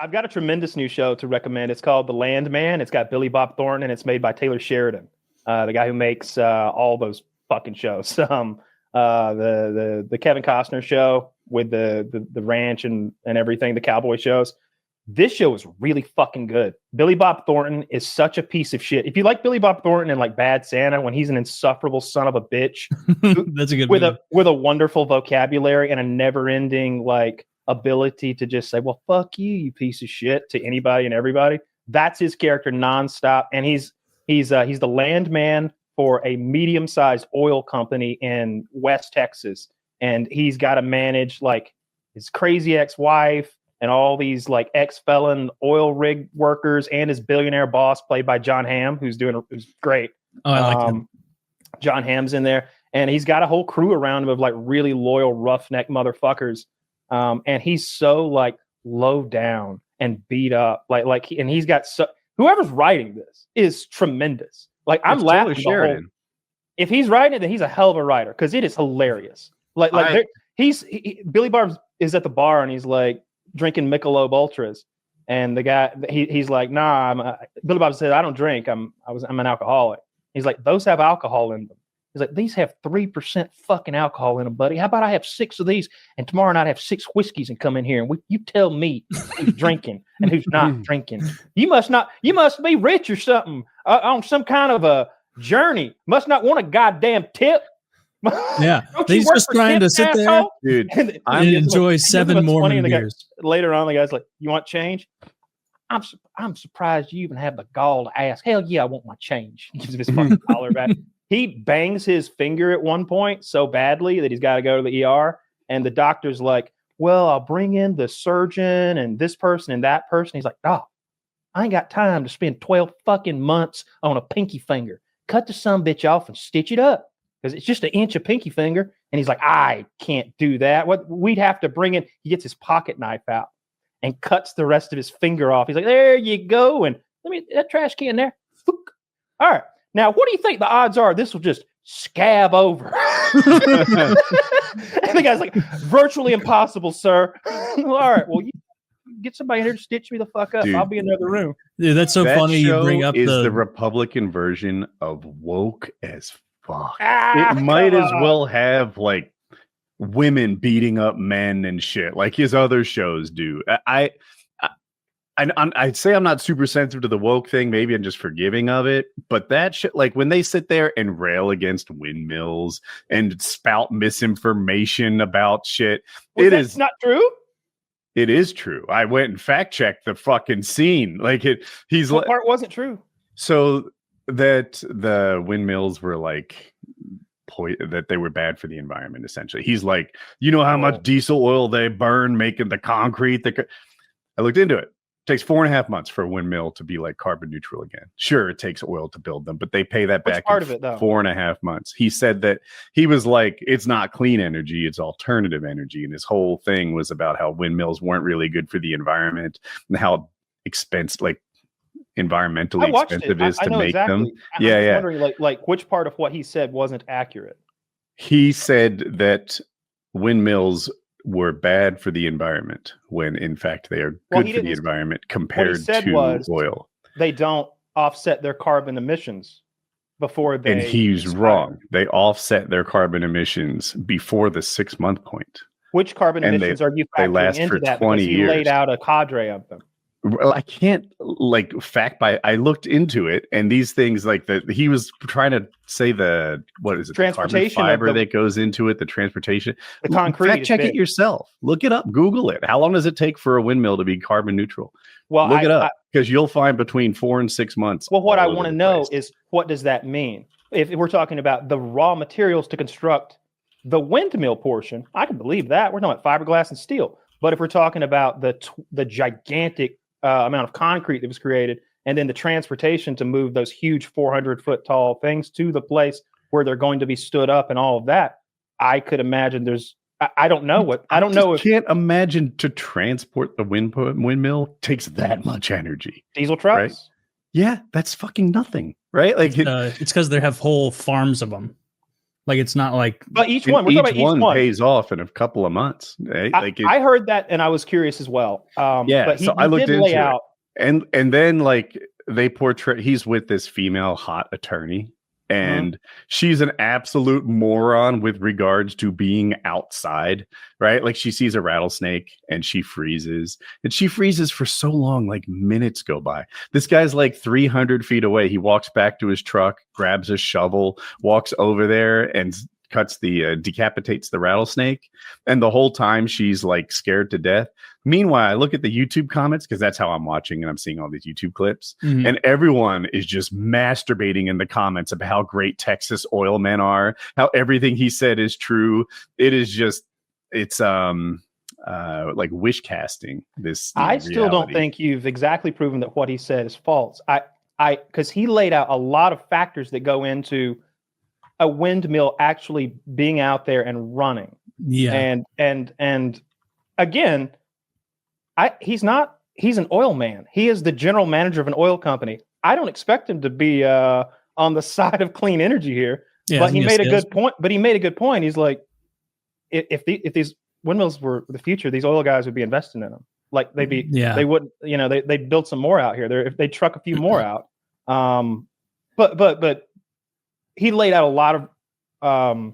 I've got a tremendous new show to recommend. It's called The Landman. It's got Billy Bob Thornton, and it's made by Taylor Sheridan, the guy who makes all those fucking shows. The Kevin Costner show with the ranch and everything, the cowboy shows. This show is really fucking good. Billy Bob Thornton is such a piece of shit. If you like Billy Bob Thornton and like Bad Santa, when he's an insufferable son of a bitch, that's a good with a wonderful vocabulary and a never-ending like ability to just say, "Well, fuck you, you piece of shit," to anybody and everybody. That's his character nonstop, and he's the landman for a medium-sized oil company in West Texas, and he's got to manage like his crazy ex-wife and all these like ex-felon oil rig workers and his billionaire boss played by John Hamm, who's great. Oh, I like him. John Hamm's in there, and he's got a whole crew around him of like really loyal roughneck motherfuckers. And he's so like low down and beat up, and he's got whoever's writing this is tremendous. Like I'm laughing. If he's writing it, then he's a hell of a writer because it is hilarious. Billy Barb is at the bar and he's like drinking Michelob Ultras, and the guy he's like, "Nah." Billy Bob said, "I don't drink. I'm an alcoholic." He's like, "Those have alcohol in them." He's like, "These have 3% fucking alcohol in them, buddy. How about I have 6 of these, and tomorrow night I have 6 whiskeys and come in here and you tell me who's drinking and who's not drinking. You must be rich or something on some kind of a journey. Must not want a goddamn tip." Yeah, he's just trying to sit there, dude, and enjoy 7 more beers. Later on, the guy's like, "You want change?" I'm surprised you even have the gall to ask. Hell yeah, I want my change. He gives him his fucking dollar back. He bangs his finger at one point so badly that he's got to go to the ER. And the doctor's like, "Well, I'll bring in the surgeon and this person and that person." He's like, "Doc, I ain't got time to spend 12 fucking months on a pinky finger. Cut the sumbitch off and stitch it up. Because it's just an inch of pinky finger." And he's like, "I can't do that. What we'd have to bring in." He gets his pocket knife out and cuts the rest of his finger off. He's like, "There you go. And that trash can there. All right. Now, what do you think the odds are this will just scab over?" And the guy's like, "Virtually impossible, sir." "All right. Well, you get somebody in here to stitch me the fuck up. Dude, I'll be in the other room." Dude, that's so funny. You bring up the Republican version of woke as fuck. It might as well have like women beating up men and shit like his other shows do. I'd say I'm not super sensitive to the woke thing. Maybe I'm just forgiving of it. But that shit, like when they sit there and rail against windmills and spout misinformation about shit, it's not true. It is true. I went and fact checked the fucking scene. Like what part wasn't true? So that the windmills were like that they were bad for the environment. Essentially, he's like, "You know how much diesel oil they burn making the concrete?" I looked into it. Takes 4.5 months for a windmill to be like carbon neutral again. Sure, it takes oil to build them, but they pay that back in 4.5 months. He said that he was like, it's not clean energy, it's alternative energy. And his whole thing was about how windmills weren't really good for the environment and how environmentally expensive it is to make them. I'm wondering like which part of what he said wasn't accurate. He said that windmills were bad for the environment when in fact they are good for the environment compared to oil. They don't offset their carbon emissions before they. And he's wrong. They offset their carbon emissions before the 6-month point. Which carbon emissions are you factoring into that? 20 years. You laid out a cadre of them. Well, I can't I looked into it, and these things like that. He was trying to say the transportation the fiber that goes into it, the transportation, the concrete. Fact check it yourself. Look it up. Google it. How long does it take for a windmill to be carbon neutral? Well, look it up because you'll find between 4 and 6 months. Well, what I want to know is what does that mean? If we're talking about the raw materials to construct the windmill portion, I can believe that. We're talking about fiberglass and steel. But if we're talking about the gigantic amount of concrete that was created, and then the transportation to move those huge 400-foot tall things to the place where they're going to be stood up and all of that, I could imagine I don't know. Can't imagine to transport the windmill takes that much energy. Diesel trucks. Right? Yeah, that's fucking nothing, right? Like it's because they have whole farms of them. Like it's not like, but each one pays off in a couple of months. Right? I heard that, and I was curious as well. But he looked did lay out, and then like they portray he's with this female hot attorney, and she's an absolute moron with regards to being outside, right? Like she sees a rattlesnake and she freezes for so long, like minutes go by. This guy's like 300 feet away. He walks back to his truck, grabs a shovel, walks over there and decapitates the rattlesnake. And the whole time she's like scared to death. Meanwhile, I look at the YouTube comments because that's how I'm watching and I'm seeing all these YouTube clips. And everyone is just masturbating in the comments about how great Texas oil men are, how everything he said is true. It is just, it's like wish casting this. I still don't think you've exactly proven that what he said is false. Because he laid out a lot of factors that go into a windmill actually being out there and running. Yeah. And again, he's an oil man. He is the general manager of an oil company. I don't expect him to be on the side of clean energy here. Yeah, but he made a good point. He's like, if these windmills were the future, these oil guys would be investing in them. Like they wouldn't, they'd build some more out here. If they truck a few more out. But he laid out a lot of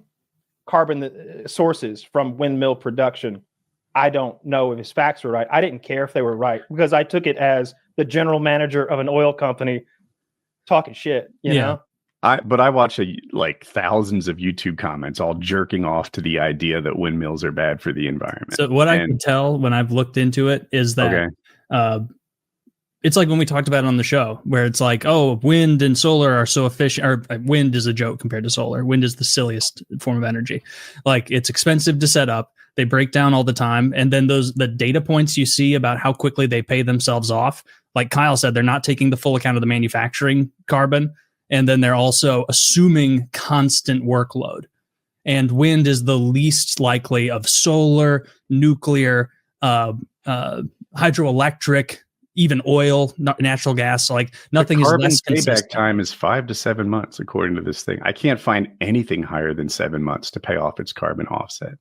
carbon sources from windmill production. I don't know if his facts were right. I didn't care if they were right because I took it as the general manager of an oil company talking shit, you know? I watch like thousands of YouTube comments all jerking off to the idea that windmills are bad for the environment. So what I can tell when I've looked into it is that it's like when we talked about it on the show where it's like, oh, wind and solar are so efficient, or wind is a joke compared to solar. Wind is the silliest form of energy. Like it's expensive to set up. They break down all the time. And then the data points you see about how quickly they pay themselves off, like Kyle said, they're not taking the full account of the manufacturing carbon. And then they're also assuming constant workload. And wind is the least likely of solar, nuclear, hydroelectric, even oil, natural gas. Like nothing is less consistent. Payback time is 5 to 7 months, according to this thing. I can't find anything higher than 7 months to pay off its carbon offset.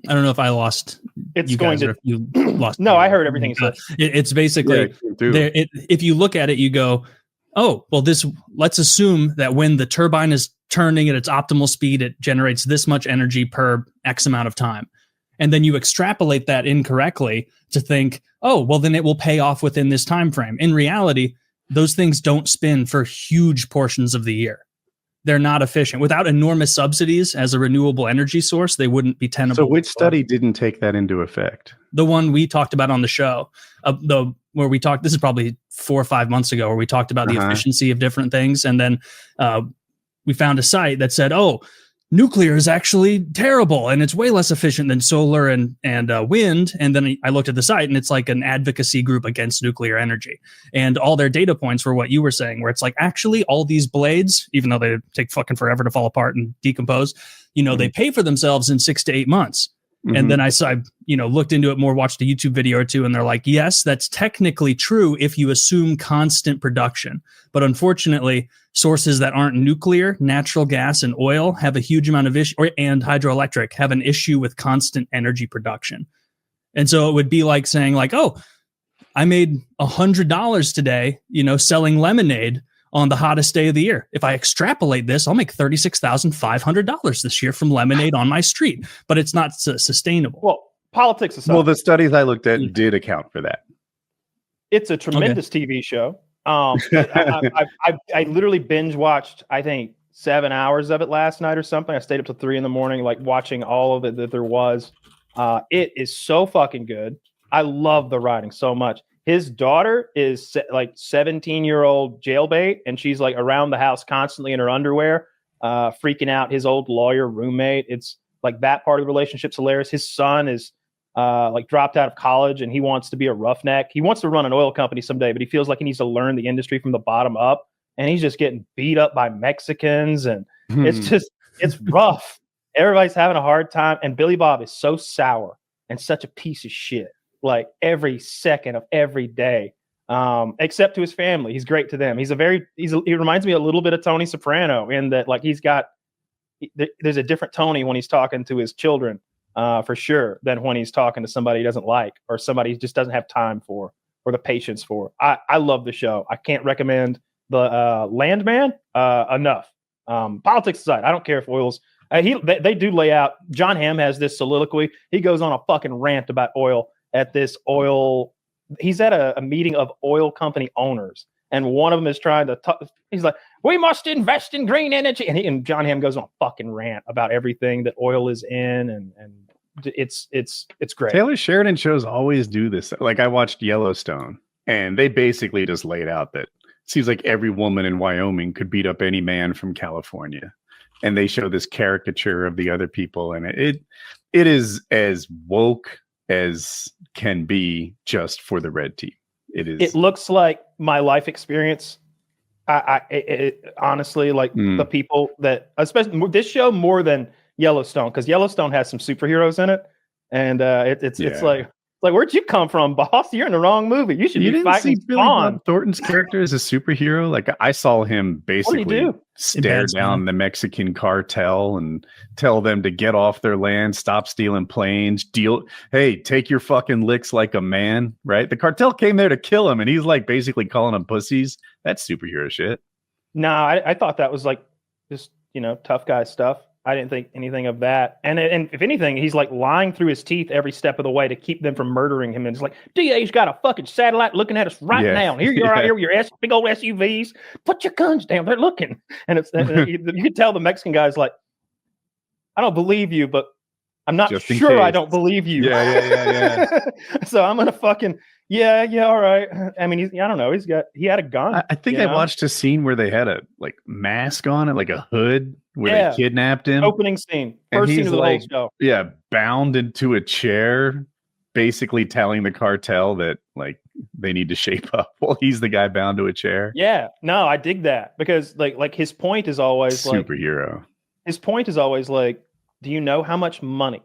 I don't know if I lost. It's you going guys to. Or if you lost. No, I heard everything you said. It's basically if you look at it, you go, oh, well, let's assume that when the turbine is turning at its optimal speed, it generates this much energy per X amount of time. And then you extrapolate that incorrectly to think, oh, well, then it will pay off within this time frame. In reality, those things don't spin for huge portions of the year. They're not efficient. Without enormous subsidies as a renewable energy source, they wouldn't be tenable. So which study didn't take that into effect? The one we talked about on the show, where we talked, this is probably 4 or 5 months ago, where we talked about the efficiency of different things. And then we found a site that said, oh, nuclear is actually terrible and it's way less efficient than solar and wind. And then I looked at the site and it's like an advocacy group against nuclear energy. And all their data points were what you were saying, where it's like, actually all these blades, even though they take fucking forever to fall apart and decompose, they pay for themselves in 6 to 8 months. And then I looked into it more, watched a YouTube video or two, and they're like, yes, that's technically true if you assume constant production. But unfortunately, sources that aren't nuclear, natural gas, and oil have a huge amount of and hydroelectric have an issue with constant energy production. And so it would be like saying like, oh, I made $100 today, selling lemonade on the hottest day of the year. If I extrapolate this, I'll make $36,500 this year from lemonade on my street, but it's not sustainable. Well, politics aside. Well, the studies I looked at did account for that. It's a tremendous TV show. I literally binge watched, I think, 7 hours of it last night or something. I stayed up till 3 a.m, like watching all of it that there was. It is so fucking good. I love the writing so much. His daughter is like 17-year-old jailbait, and she's like around the house constantly in her underwear, freaking out his old lawyer roommate. It's like that part of the relationship's hilarious. His son is like dropped out of college, and he wants to be a roughneck. He wants to run an oil company someday, but he feels like he needs to learn the industry from the bottom up, and he's just getting beat up by Mexicans, and it's rough. Everybody's having a hard time, and Billy Bob is so sour and such a piece of shit. Like every second of every day, except to his family. He's great to them. He reminds me a little bit of Tony Soprano in that, like, he's got there's a different Tony when he's talking to his children, for sure, than when he's talking to somebody he doesn't like or somebody he just doesn't have time for or the patience for. I love the show. I can't recommend the Landman enough. Politics aside, I don't care if oil's. They do lay out. John Hamm has this soliloquy. He goes on a fucking rant about oil at this oil. He's at a meeting of oil company owners, and one of them is trying to talk. He's like, "We must invest in green energy," and John Hamm goes on a fucking rant about everything that oil is in, and it's great. Taylor Sheridan shows always do this. Like I watched Yellowstone, and they basically just laid out that it seems like every woman in Wyoming could beat up any man from California, and they show this caricature of the other people, and it is as woke as can be, just for the red team. It looks like my life experience. It honestly, like the people that, especially this show more than Yellowstone, because Yellowstone has some superheroes in it, and it's like where'd you come from, boss? You're in the wrong movie. You should be fighting Billy Bob Thornton's character as a superhero. Like I saw him basically stare down the Mexican cartel and tell them to get off their land, stop stealing planes, take your fucking licks like a man, right? The cartel came there to kill him, and he's like basically calling them pussies. That's superhero shit. No, I thought that was like just tough guy stuff. I didn't think anything of that. And if anything, he's like lying through his teeth every step of the way to keep them from murdering him. And it's like, DA's got a fucking satellite looking at us right now. And here you are out here with your big old SUVs. Put your guns down. They're looking. And you can tell the Mexican guy's like, I don't believe you, but I'm not sure I don't believe you. Yeah. So I'm going to fucking, yeah, all right. I mean, I don't know. He had a gun. I think I watched a scene where they had a like mask on it, like a hood, where they kidnapped him. Opening scene. First scene of the whole show. Yeah, bound into a chair, basically telling the cartel that like they need to shape up. Well, he's the guy bound to a chair. Yeah. No, I dig that, because like his point is always superhero. His point is always like, do you know how much money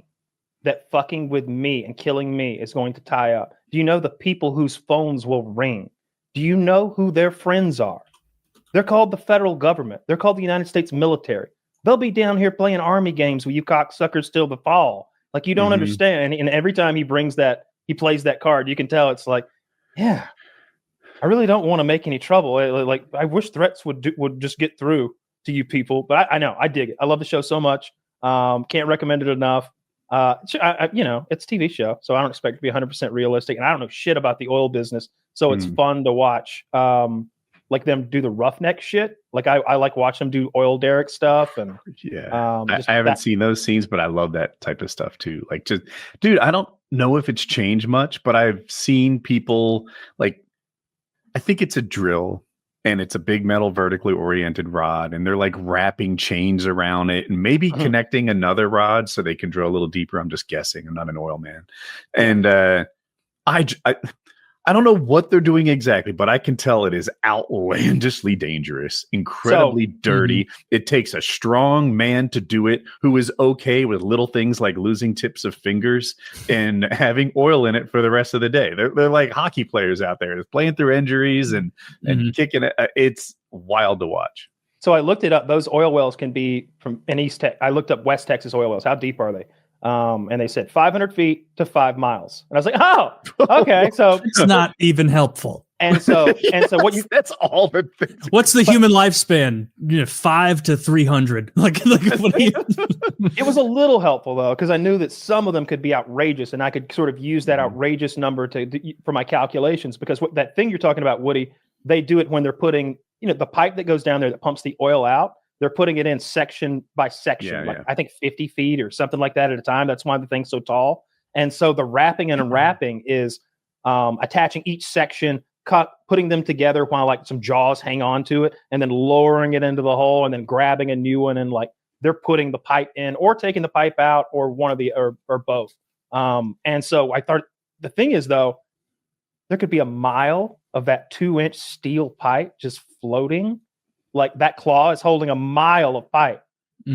that fucking with me and killing me is going to tie up? Do you know the people whose phones will ring? Do you know who their friends are? They're called the federal government. They're called the United States military. They'll be down here playing army games with you cocksuckers till the fall. Like, you don't understand. And every time he plays that card, you can tell it's like, yeah, I really don't want to make any trouble. Like, I wish threats would just get through to you people. But I know, I dig it. I love the show so much. Can't recommend it enough. It's a TV show, so I don't expect it to be 100% realistic, and I don't know shit about the oil business, so it's fun to watch. Like them do the roughneck shit. Like I like watching them do oil derrick stuff, and I haven't seen those scenes, but I love that type of stuff too. Like, just dude, I don't know if it's changed much, but I've seen people like, I think it's a drill. And it's a big metal vertically oriented rod, and they're like wrapping chains around it and maybe connecting another rod so they can drill a little deeper. I'm just guessing. I'm not an oil man. And I don't know what they're doing exactly, but I can tell it is outlandishly dangerous, incredibly dirty. It takes a strong man to do it who is okay with little things like losing tips of fingers and having oil in it for the rest of the day. They're like hockey players out there playing through injuries and kicking it. It's wild to watch. So I looked it up. Those oil wells can be from in East Texas. I looked up West Texas oil wells. How deep are they? And they said 500 feet to 5 miles. And I was like, oh, okay. So it's not even helpful. And so that's all the things. What's the human lifespan? 5 to 300. Like it was a little helpful though, because I knew that some of them could be outrageous, and I could sort of use that outrageous number for my calculations, because that thing you're talking about, Woody, they do it when they're putting, the pipe that goes down there that pumps the oil out. They're putting it in section by section, I think 50 feet or something like that at a time. That's why the thing's so tall. And so the wrapping and unwrapping is attaching each section, putting them together while like some jaws hang on to it, and then lowering it into the hole, and then grabbing a new one, and like they're putting the pipe in or taking the pipe out, or one of the or both. And so I thought the thing is though, there could be a mile of that 2-inch steel pipe just floating. Like that claw is holding a mile of pipe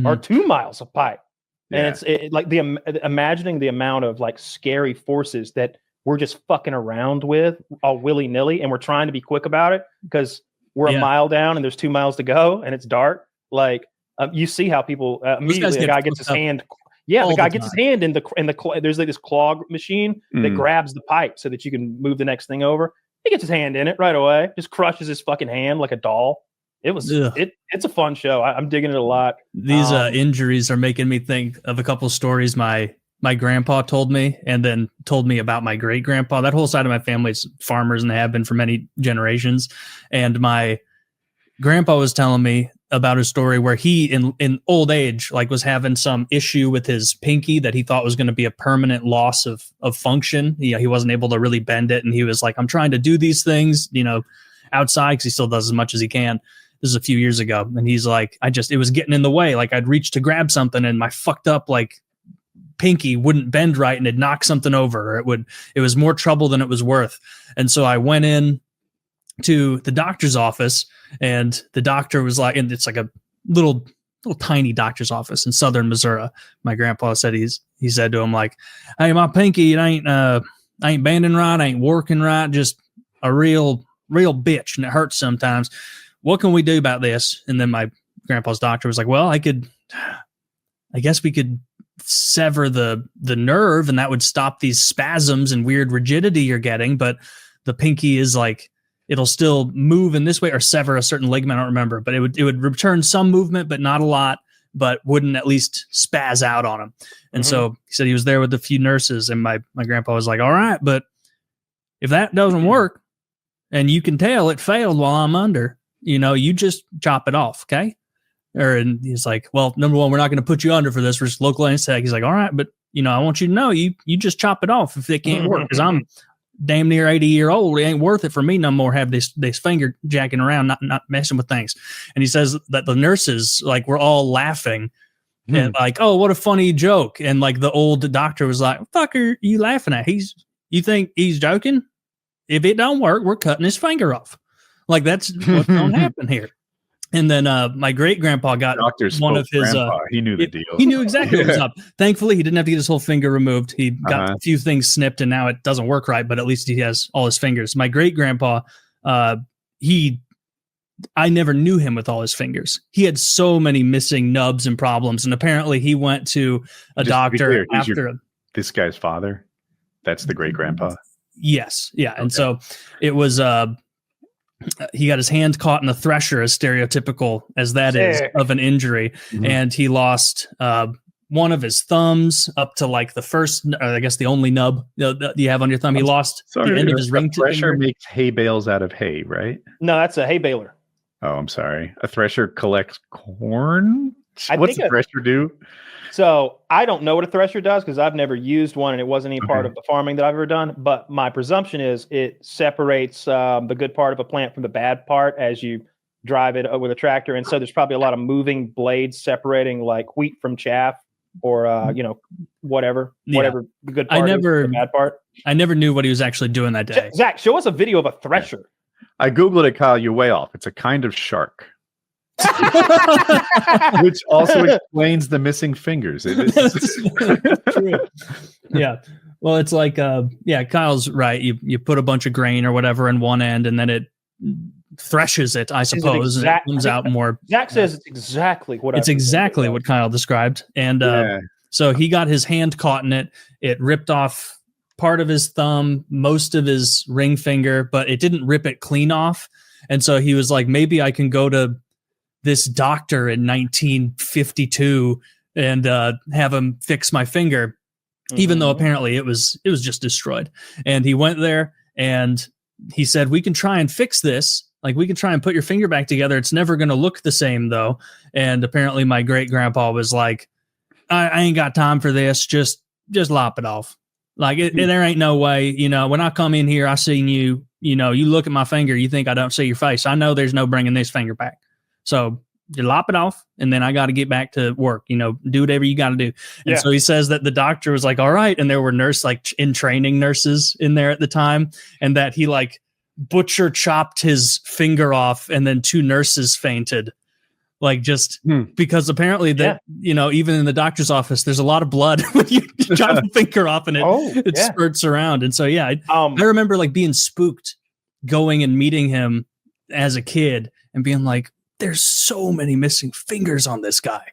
or 2 miles of pipe. And it's like imagining the amount of like scary forces that we're just fucking around with all willy nilly. And we're trying to be quick about it because we're a mile down and there's 2 miles to go and it's dark. Like You see how people immediately the get guy gets his fucked up hand. Yeah, all the guy the gets his time. hand in the there's like this claw machine that grabs the pipe so that you can move the next thing over. He gets his hand in it right away. Just crushes his fucking hand like a doll. It was it's a fun show. I'm digging it a lot. These injuries are making me think of a couple of stories my grandpa told me, and then told me about my great grandpa. That whole side of my family is farmers, and they have been for many generations. And my grandpa was telling me about a story where he in old age like was having some issue with his pinky that he thought was going to be a permanent loss of function. He wasn't able to really bend it, and he was like, I'm trying to do these things, outside, because he still does as much as he can. This is a few years ago, and he's like, it was getting in the way. Like I'd reach to grab something, and my fucked up like pinky wouldn't bend right, and it'd knock something over. Or it was more trouble than it was worth. And so I went in to the doctor's office, and the doctor was like, and it's like a little tiny doctor's office in southern Missouri. My grandpa said he said to him like, hey, my pinky, it ain't bending right, ain't working right, just a real bitch, and it hurts sometimes. What can we do about this? And then my grandpa's doctor was like, well, I guess we could sever the nerve, and that would stop these spasms and weird rigidity you're getting. But the pinky is like, it'll still move in this way, or sever a certain ligament. I don't remember, but it would return some movement, but not a lot, but wouldn't at least spaz out on him. And so he said he was there with a few nurses, and my grandpa was like, all right, but if that doesn't work and you can tell it failed while I'm under, you just chop it off. Okay. And he's like, well, number one, we're not going to put you under for this. We're just local anesthetic. He's like, all right, but I want you to know you just chop it off if it can't work, because I'm damn near 80-year-old. It ain't worth it for me no more. Have this finger jacking around, not messing with things. And he says that the nurses like were all laughing and like, oh, what a funny joke. And like the old doctor was like, fuck are you laughing at? You think he's joking? If it don't work, we're cutting his finger off. Like that's what's going to happen here. And then my great grandpa got one of his. He knew the deal. He knew exactly what was up. Thankfully, he didn't have to get his whole finger removed. He got a few things snipped, and now it doesn't work right. But at least he has all his fingers. My great grandpa, I never knew him with all his fingers. He had so many missing nubs and problems, and apparently he went to a doctor after this guy's father. That's the great grandpa. Yes, yeah, okay. And so it was. He got his hand caught in a thresher, as stereotypical as that is of an injury. And he lost one of his thumbs up to like the first, I guess the only nub you have on your thumb. He lost the end of his ring. Thresher makes hay bales out of hay, right? No, that's a hay baler. Oh, I'm sorry. A thresher collects corn? What's a thresher do? So I don't know what a thresher does because I've never used one, and it wasn't any part of the farming that I've ever done. But my presumption is it separates the good part of a plant from the bad part as you drive it with a tractor. And so there's probably a lot of moving blades separating like wheat from chaff, or whatever the good part is the bad part. I never knew what he was actually doing that day. Zach, show us a video of a thresher. I googled it, Kyle. You're way off. It's a kind of shark. Which also explains the missing fingers. It is true. Yeah. Well, it's like Kyle's right. You put a bunch of grain or whatever in one end, and then it threshes it, I suppose, and it comes out more. Zach says it's exactly what what Kyle described. And so he got his hand caught in it. It ripped off part of his thumb, most of his ring finger, but it didn't rip it clean off. And so he was like, maybe I can go to this doctor in 1952 and have him fix my finger, even though apparently it was just destroyed. And he went there and he said, we can try and fix this. Like, we can try and put your finger back together. It's never going to look the same though. And apparently my great grandpa was like, I ain't got time for this. Just lop it off. Like there ain't no way, when I come in here, I seen you, you look at my finger, you think I don't see your face. I know there's no bringing this finger back. So you lop it off, and then I got to get back to work, do whatever you got to do. And so he says that the doctor was like, all right. And there were in training nurses in there at the time, and that he like butcher chopped his finger off, and then 2 nurses fainted. Like just because apparently that, even in the doctor's office, there's a lot of blood when you chop a finger off and it spurts around. And so, I remember like being spooked going and meeting him as a kid and being like, there's so many missing fingers on this guy.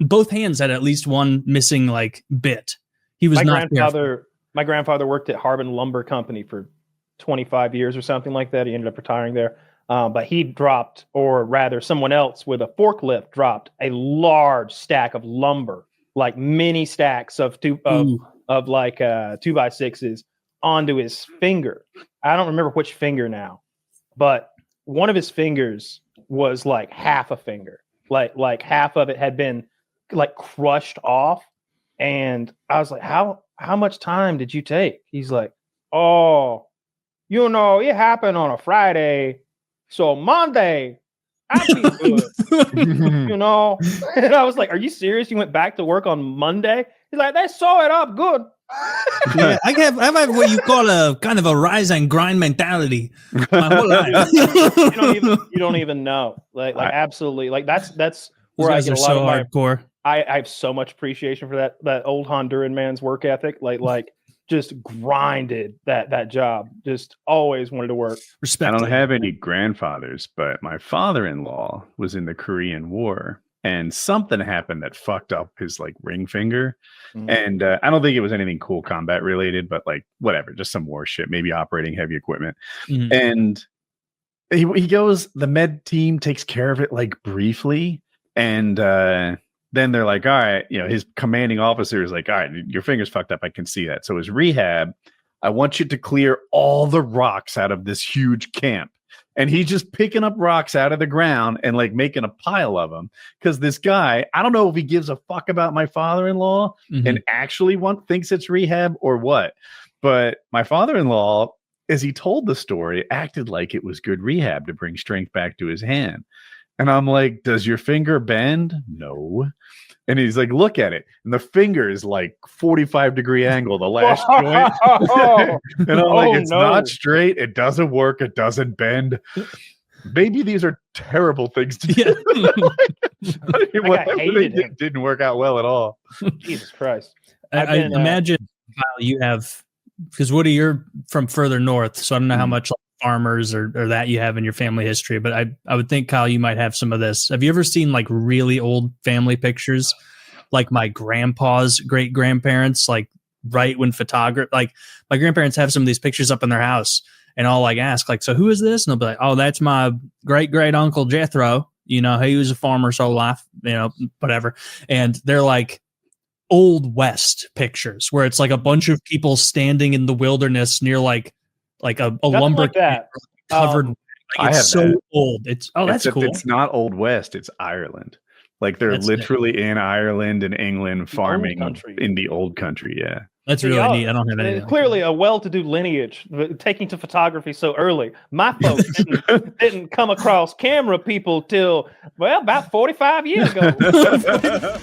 Both hands had at least one missing like bit. He was My grandfather worked at Harbin Lumber Company for 25 years or something like that. He ended up retiring there. But he dropped, or rather someone else with a forklift dropped a large stack of lumber, like mini stacks of 2x6s onto his finger. I don't remember which finger now, but one of his fingers was like half a finger. Like half of it had been like crushed off. And I was like, how much time did you take? He's like, oh, it happened on a Friday. So Monday, I'd be good. And I was like, are you serious? You went back to work on Monday? He's like, they sew it up good. Yeah, I have what you call a kind of a rise and grind mentality my whole life. you don't even know. Like absolutely. Like that's where I get a lot of hardcore. I have so much appreciation for that old Honduran man's work ethic. Like just grinded that job. Just always wanted to work. Respect. I don't have any grandfathers, but my father-in-law was in the Korean War. And something happened that fucked up his like ring finger. Mm-hmm. And I don't think it was anything cool combat related, but like whatever, just some war shit, maybe operating heavy equipment. Mm-hmm. And he goes, the med team takes care of it like briefly. And then they're like, all right, his commanding officer is like, all right, your finger's fucked up. I can see that. So his rehab, I want you to clear all the rocks out of this huge camp. And he's just picking up rocks out of the ground and like making a pile of them. Because this guy, I don't know if he gives a fuck about my father-in-law and actually thinks it's rehab or what. But my father-in-law, as he told the story, acted like it was good rehab to bring strength back to his hand. And I'm like, does your finger bend? No. And he's like, look at it. And the finger is like 45-degree angle, the last joint. And I'm like, it's not straight. It doesn't work. It doesn't bend. Maybe these are terrible things to do. It didn't work out well at all. Jesus Christ. I imagine, Kyle, you have, because Woody, you're from further north, so I don't know how much farmers or that you have in your family history, but I would think, Kyle, you might have some of this. Have you ever seen like really old family pictures, like my grandpa's great grandparents, like right when photography, like my grandparents have some of these pictures up in their house, and I'll like ask like, so who is this? And they'll be like, oh, that's my great uncle Jethro. He was a farmer so life, whatever. And they're like Old West pictures where it's like a bunch of people standing in the wilderness near like a lumber like that covered. It's so that. Old. That's cool. It's not Old West. It's Ireland. Like they're literally in Ireland and England farming in the old country. Yeah. That's really neat. I don't have any. Clearly a well-to-do lineage taking to photography so early. My folks didn't come across camera people till, about 45 years ago.